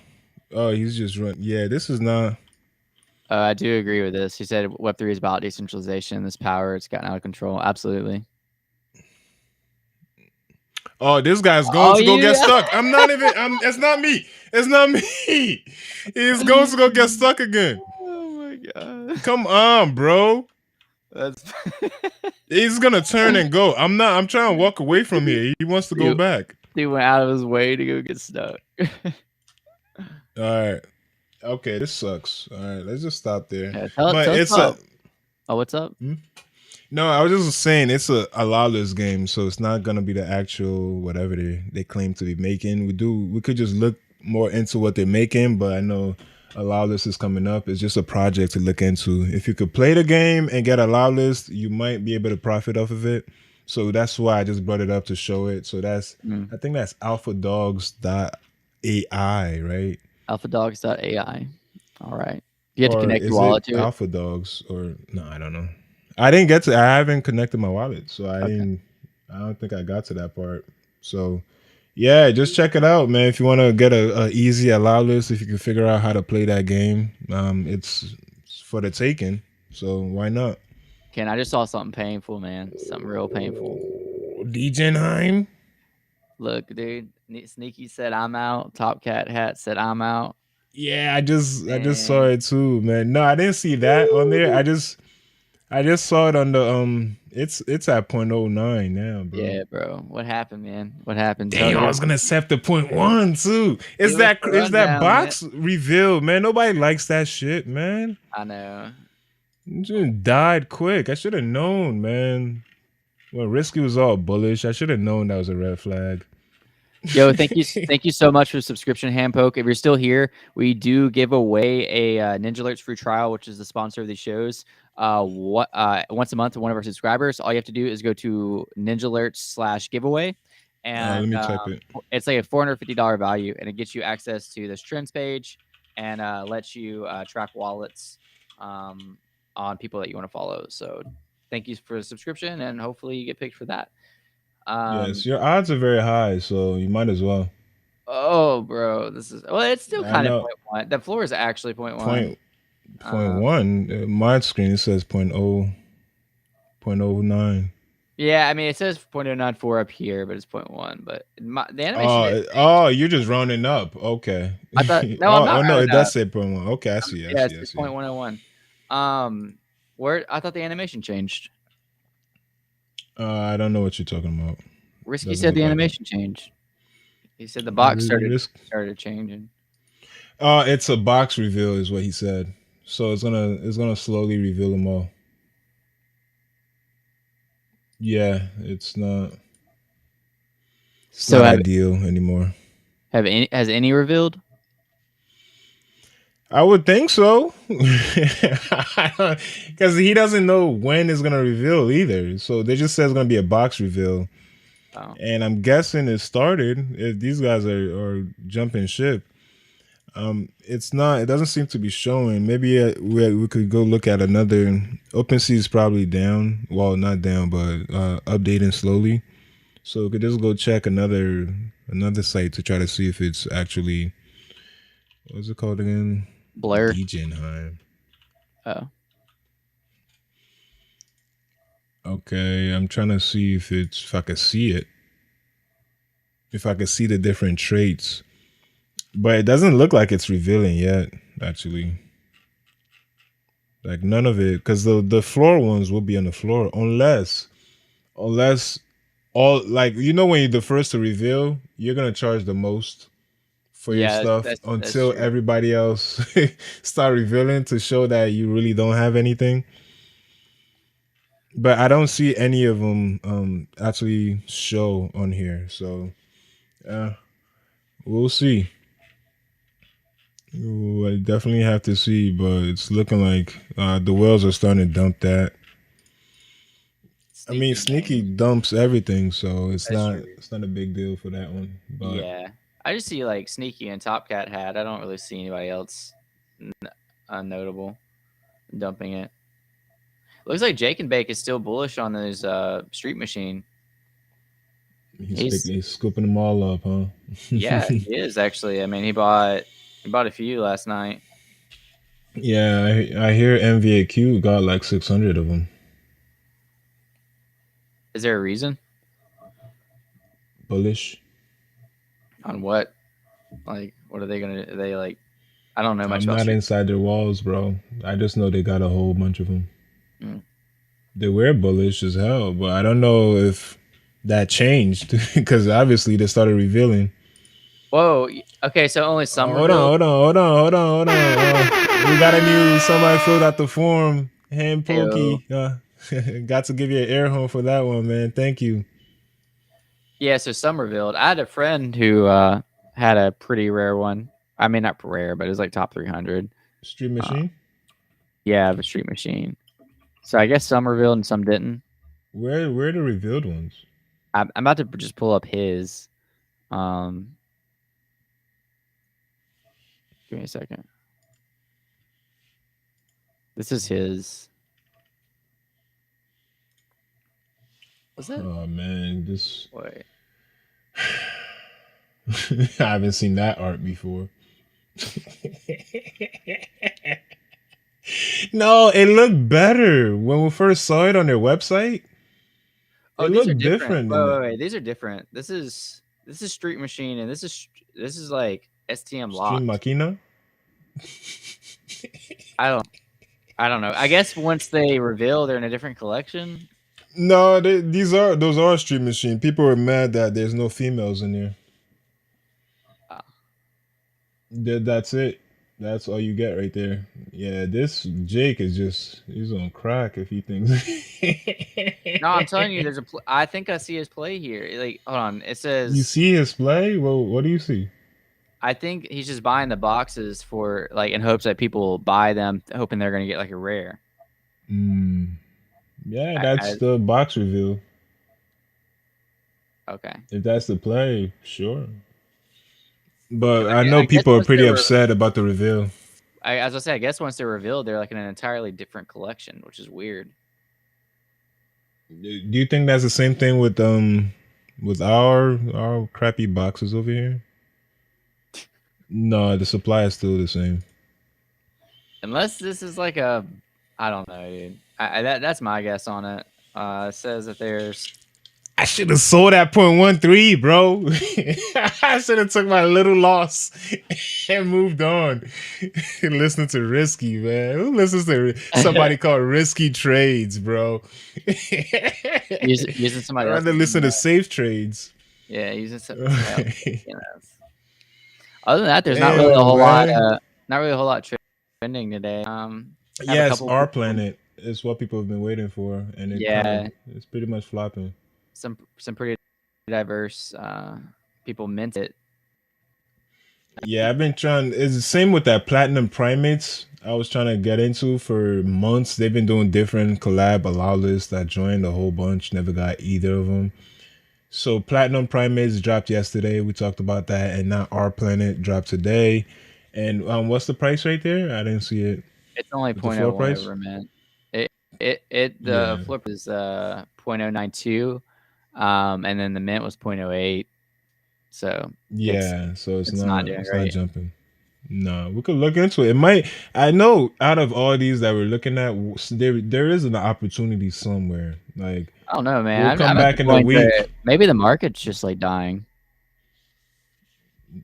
Oh, he's just run. Yeah, this is not. I do agree with this. He said Web3 is about decentralization, this power, it's gotten out of control. Absolutely. Oh, this guy's going to go get stuck. I'm not even. It's not me. It's not me. He's going to go get stuck again. Oh my god! Come on, bro. That's. He's gonna turn and go. I'm not. I'm trying to walk away from here. He wants to go back. He went out of his way to go get stuck. All right. Okay, this sucks. All right, let's just stop there. Yeah, but it's a. Oh, what's up? No, I was just saying it's a lawless game, so it's not gonna be the actual whatever they claim to be making. We could just look more into what they're making, but I know a lawless is coming up. It's just a project to look into. If you could play the game and get a lawless, you might be able to profit off of it. So that's why I just brought it up to show it. So that's I think that's alphadogs.ai, right? Alphadogs.ai. All right. You have to connect your wallet to it. Alpha Dogs or no, I don't know. I haven't connected my wallet, so I don't think I got to that part. So yeah, just check it out, man. If you want to get a easy allow list, if you can figure out how to play that game, it's for the taking. So why not? Ken, I just saw something painful, man. Something real painful. Degenheim? Look, dude. Sneaky said I'm out. Top Cat Hat said I'm out. Yeah, I just saw it too, man. No, I didn't see that on there. I just saw it on the It's at 0.09 now, bro. Yeah, bro. What happened, man? What happened? Damn, I was gonna accept the 0.1 too. Give us the Is that rundown, man. box revealed, man? Nobody likes that shit, man. I know. It just died quick. I should have known, man. Well, Risky was all bullish. I should have known that was a red flag. Yo, thank you so much for the subscription, Handpoke. If you're still here, we do give away a Ninjalerts free trial, which is the sponsor of these shows. Once a month to one of our subscribers. All you have to do is go to Ninjalerts/giveaway, and Let me type it. it's like a $450 value, and it gets you access to this trends page and lets you track wallets on people that you want to follow. So thank you for the subscription, and hopefully you get picked for that. Yes, your odds are very high, so you might as well. Oh, bro, it's still kind of 0.1. The floor is actually 0.1. 0.1. My screen says 0.09. Yeah, I mean it says 0.094 up here, but it's 0.1. But the animation. You're just rounding up. Okay. I thought no, I'm not. No, it does say 0.1. Okay, I see. Yeah, it's 0.101. Where I thought the animation changed. I don't know what you're talking about. Risky said the animation changed. He said the box started changing. It's a box reveal, is what he said. So it's gonna slowly reveal them all. Yeah, it's not ideal anymore. Has any revealed? I would think so, because he doesn't know when it's gonna reveal either. So they just said it's gonna be a box reveal, and I'm guessing it started. If these guys are jumping ship, it's not. It doesn't seem to be showing. Maybe we could go look at another. OpenSea is probably down. Well, not down, but updating slowly. So we could just go check another site to try to see if it's actually. What's it called again? Blur. Degenheim. Oh. Okay, I'm trying to see if I could see it. If I could see the different traits. But it doesn't look like it's revealing yet, actually. Like none of it, because the floor ones will be on the floor unless all, like, when you're the first to reveal, you're gonna charge the most for your stuff until everybody else start revealing to show that you really don't have anything. But I don't see any of them actually show on here, so we'll see. Ooh, I definitely have to see, but it's looking like the whales are starting to dump that. I mean, Sneaky dumps everything, so it's not a big deal for that one. But yeah, I just see like Sneaky and Top Cat had. I don't really see anybody else notable dumping it. Looks like Jake and Bake is still bullish on his Street Machine. He's scooping them all up, huh? Yeah, he is actually. I mean, he bought a few last night. Yeah, I hear MVAQ got like 600 of them. Is there a reason? Bullish. On what? Like, what are they gonna? Are they like? I don't know much. I'm not inside their walls, bro. I just know they got a whole bunch of them. They were bullish as hell, but I don't know if that changed because obviously they started revealing. Whoa. Okay, so only some. Hold on. We got somebody filled out the form. Hand Pokey. Got to give you an air horn for that one, man. Thank you. Yeah, so some revealed. I had a friend who had a pretty rare one. I mean, not rare, but it was like top 300. Street Machine? Yeah, the Street Machine. So I guess some revealed and some didn't. Where are the revealed ones? I'm about to just pull up his. Give me a second. This is his. What's that? Oh man, this. Wait. I haven't seen that art before. No, it looked better when we first saw it on their website. Oh, these are different. Wait, these are different. This is Street Machine, and this is like STM locked. Street Machina. I don't know. I guess once they reveal, they're in a different collection. No, those are street machine. People are mad that there's no females in there. That's it. That's all you get right there. Yeah, this Jake is he's on crack if he thinks. No, I'm telling you, there's I think I see his play here. Like, hold on, it says. You see his play? Well, what do you see? I think he's just buying the boxes for like in hopes that people will buy them, hoping they're gonna get like a rare. Yeah, that's the box reveal. Okay. If that's the play, sure. But I know people are pretty upset about the reveal. As I say, I guess once they're revealed, they're like in an entirely different collection, which is weird. Do you think that's the same thing with our crappy boxes over here? No, the supply is still the same. Unless this is like I don't know, dude. That's my guess on it. It says that there's. I should have sold at 0.13, bro. I should have took my little loss and moved on. Listening to Risky, man. Who listens to somebody called Risky Trades, bro? using somebody else. I'd rather listen to Safe Trades. Yeah, using something else. Other than that, there's not really a whole lot. Not really a whole lot trending today. Yes, Our Planet is what people have been waiting for, and it's pretty much flopping. Some pretty diverse people mint it. Yeah, I've been trying. It's the same with that Platinum Primates I was trying to get into for months. They've been doing different collab allow lists. I joined a whole bunch, never got either of them. So Platinum Primates dropped yesterday. We talked about that, and now Our Planet dropped today. And what's the price right there? I didn't see it. It's only 0.01 over mint. The floor is 0.092, and then the mint was 0.08. So yeah, so it's not jumping. No, we could look into it. It might. I know out of all these that we're looking at, there is an opportunity somewhere. Like I don't know, man. We'll come back in a week. Maybe the market's just like dying.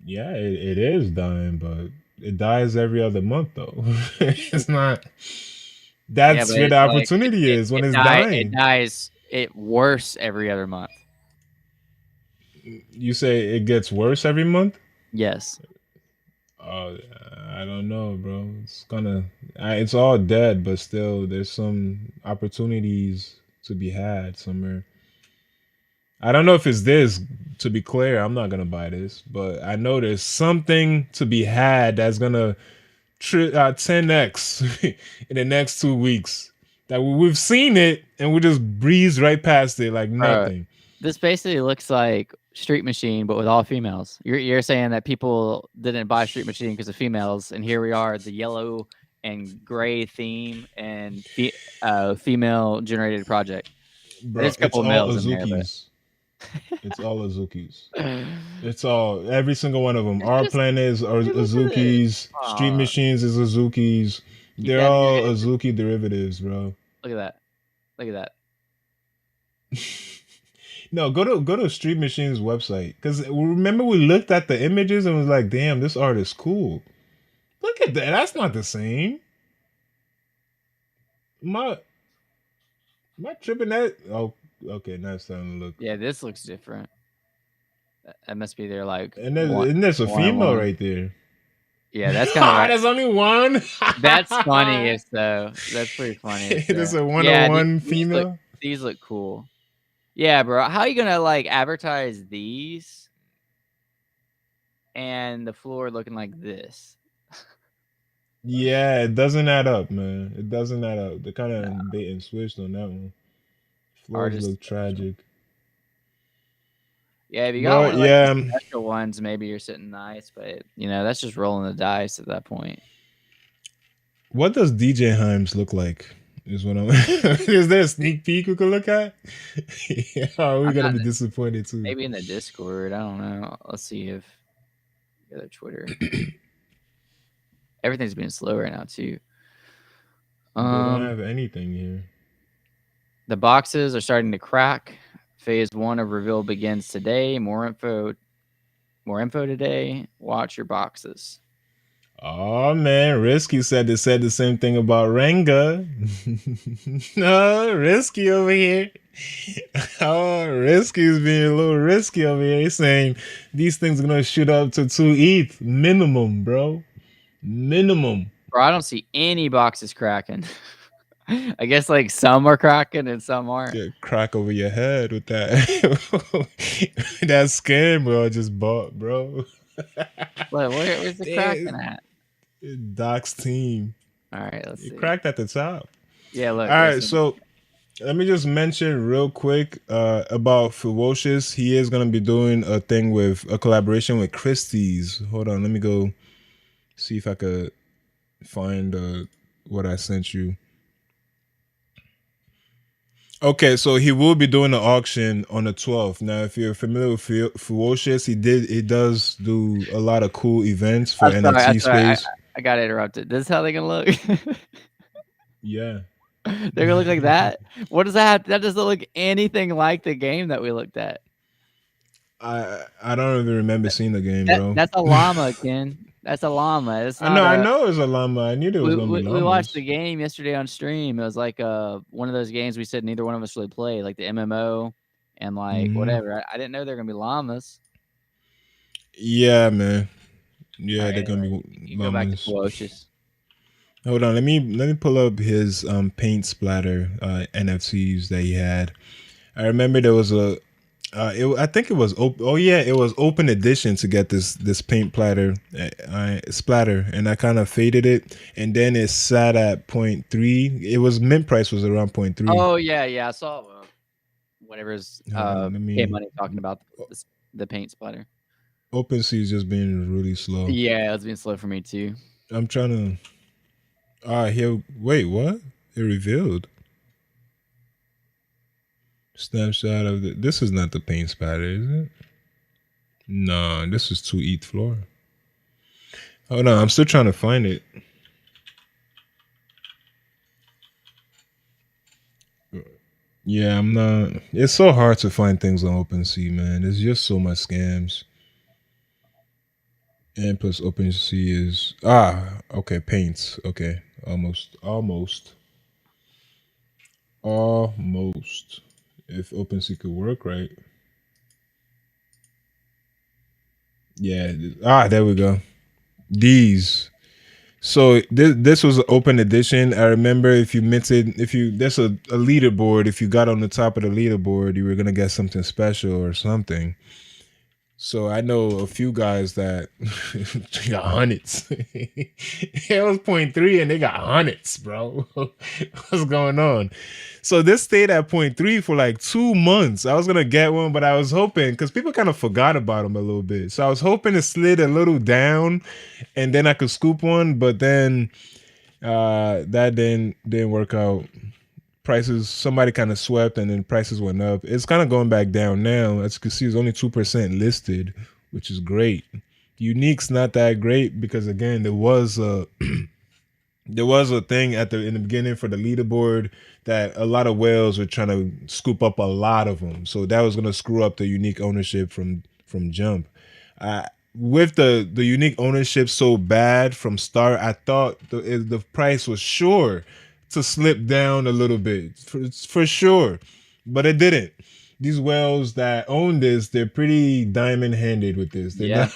Yeah, it is dying, but it dies every other month though. It's not. That's where the opportunity is when it's dying. It dies worse every other month. You say it gets worse every month? Yes. I don't know, bro. It's all dead, but still, there's some opportunities to be had somewhere. I don't know if it's this. To be clear, I'm not gonna buy this, but I know there's something to be had that's gonna 10x in the next 2 weeks. That we've seen it and we just breeze right past it like nothing. This basically looks like Street Machine, but with all females. You're saying that people didn't buy Street Machine because of females, and here we are, the yellow and gray theme and female generated project. Bro, there's a couple of males in there, but... It's all Azukis. It's all every single one of them. Our Planets are Azukis. Street Machines is Azukis. They're all Azuki derivatives, bro. Look at that. Look at that. No, go to Street Machines website, because remember we looked at the images and was like, damn, this art is cool. Look at that. That's not the same. Am I tripping that? Oh, okay, now it's starting to look. Yeah, this looks different. That must be their like. And there's a female right there. Yeah, that's kind of. Right. There's only one. That's funny, though. That's pretty funny. There's a 101 female. These look cool. Yeah, bro. How are you gonna like advertise these and the floor looking like this? Yeah, it doesn't add up, man. It doesn't add up. They kind of bait and switched on that one. Floors look tragic. Yeah, if you got one, special ones, maybe you're sitting nice, but that's just rolling the dice at that point. What does DJ Himes look like? Is what I'm. Is there a sneak peek we could look at? Are we gonna be disappointed too? Maybe in the Discord. I don't know. Let's see if the Twitter. Everything's being slow right now too. They don't have anything here. The boxes are starting to crack. Phase 1 of reveal begins today. More info today. Watch your boxes. Oh man, Risky said the same thing about Renga. No, Risky over here. Oh, risky is being a little risky over here. He's saying these things are gonna shoot up to 2 ETH minimum, bro. Minimum. Bro, I don't see any boxes cracking. I guess like some are cracking and some aren't. Get crack over your head with that that scam bro I just bought, bro. Where's the cracking at? Doc's team. All right, let's see. Cracked at the top. Yeah, look. All right, so let me just mention real quick about Ferocious. He is gonna be doing a thing with a collaboration with Christie's. Hold on, let me go see if I could find what I sent you. Okay, so he will be doing the auction on the 12th. Now, if you're familiar with Ferocious, he does do a lot of cool events for NFT space. I got interrupted. This is how they can look. Yeah. They're gonna look like that. What does that have? That doesn't look anything like the game that we looked at. I don't even remember seeing the game, bro. That's a llama, Ken. That's a llama. It's not I know it's a llama. I knew there was gonna be llamas. We watched the game yesterday on stream. It was like one of those games we said neither one of us really played, like the MMO and like whatever. I didn't know they're gonna be llamas. Yeah, man. Yeah, right, they're gonna be llamas. Go back to Ferocious. Hold on, let me pull up his paint splatter NFTs that he had. I remember there was a I think it was it was open edition to get this paint splatter, and I kind of faded it, and then it sat at 0.3. It was mint price was around 0.3. Oh yeah, I saw whatever's K-Money talking about the paint splatter. OpenSea is just being really slow. Yeah, it's been slow for me too. I'm trying to. Here. Wait, what? It revealed. Snapshot of the. This is not the paint splatter, is it? No, this is 2 ETH floor. Oh no, I'm still trying to find it. Yeah, I'm not. It's so hard to find things on OpenSea, man. There's just so much scams. And plus OpenSea is okay, paints. Okay. Almost. If OpenSea could work right. Yeah. There we go. These. So this was an open edition. I remember if you minted, there's a leaderboard. If you got on the top of the leaderboard, you were gonna get something special or something. So I know a few guys that got hundreds. It was 0.3 and they got hundreds, bro. What's going on? So this stayed at 0.3 for like 2 months. I was gonna get one, but I was hoping because people kind of forgot about them a little bit. So I was hoping it slid a little down, and then I could scoop one. But then that didn't work out. Prices, somebody kind of swept, and then prices went up. It's kind of going back down now. As you can see, it's only 2% listed, which is great. Unique's not that great because again, there was a thing in the beginning for the leaderboard that a lot of whales were trying to scoop up a lot of them, so that was gonna screw up the unique ownership from jump. With the unique ownership so bad from start, I thought the price was sure to slip down a little bit for sure, but it didn't. These whales that own this, they're pretty diamond handed with this. They're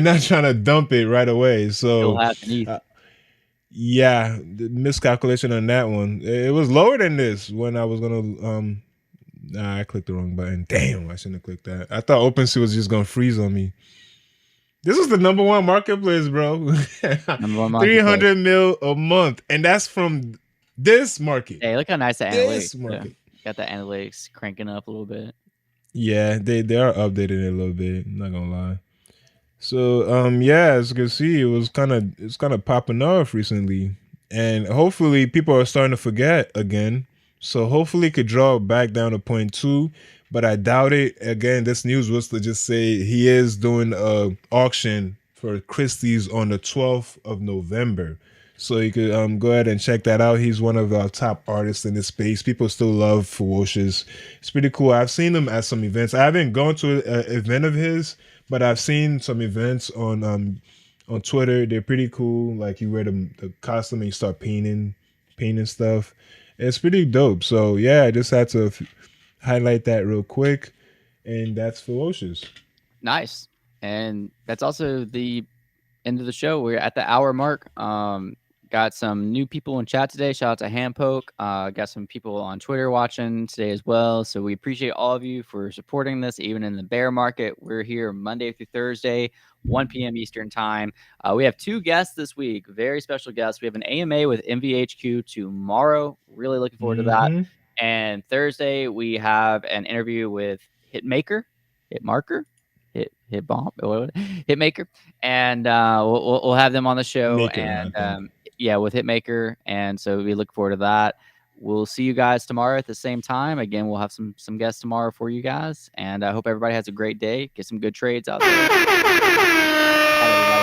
not trying to dump it right away. So yeah, the miscalculation on that one. It was lower than this when I was gonna I clicked the wrong button. Damn, I shouldn't have clicked that. I thought OpenSea was just gonna freeze on me. This is the #1 marketplace, bro. 300 mil a month, and that's from this market. Hey, look how nice the analytics. Got the analytics cranking up a little bit. Yeah, they are updating it a little bit. I'm not gonna lie. So yeah, as you can see, it's kind of popping off recently, and hopefully people are starting to forget again. So hopefully it could draw back down to 0.2, but I doubt it. Again, this news was to just say he is doing a auction for Christie's on the 12th of November. So you could go ahead and check that out. He's one of our top artists in this space. People still love Ferocious. It's pretty cool. I've seen him at some events. I haven't gone to an event of his, but I've seen some events on Twitter. They're pretty cool. Like you wear the costume and you start painting stuff. It's pretty dope. So yeah, I just had to highlight that real quick. And that's ferocious. Nice. And that's also the end of the show. We're at the hour mark. Got some new people in chat today. Shout out to Handpoke. Got some people on Twitter watching today as well. So we appreciate all of you for supporting this, even in the bear market. We're here Monday through Thursday, 1 p.m. Eastern time. We have 2 guests this week, very special guests. We have an AMA with MVHQ tomorrow. Really looking forward to that. And Thursday, we have an interview with Hitmaker, Hitmaker, and we'll have them on the show. Maker, and with Hitmaker, and so we look forward to that. We'll see you guys tomorrow at the same time. Again, we'll have some guests tomorrow for you guys, and I hope everybody has a great day. Get some good trades out there. Bye, everybody.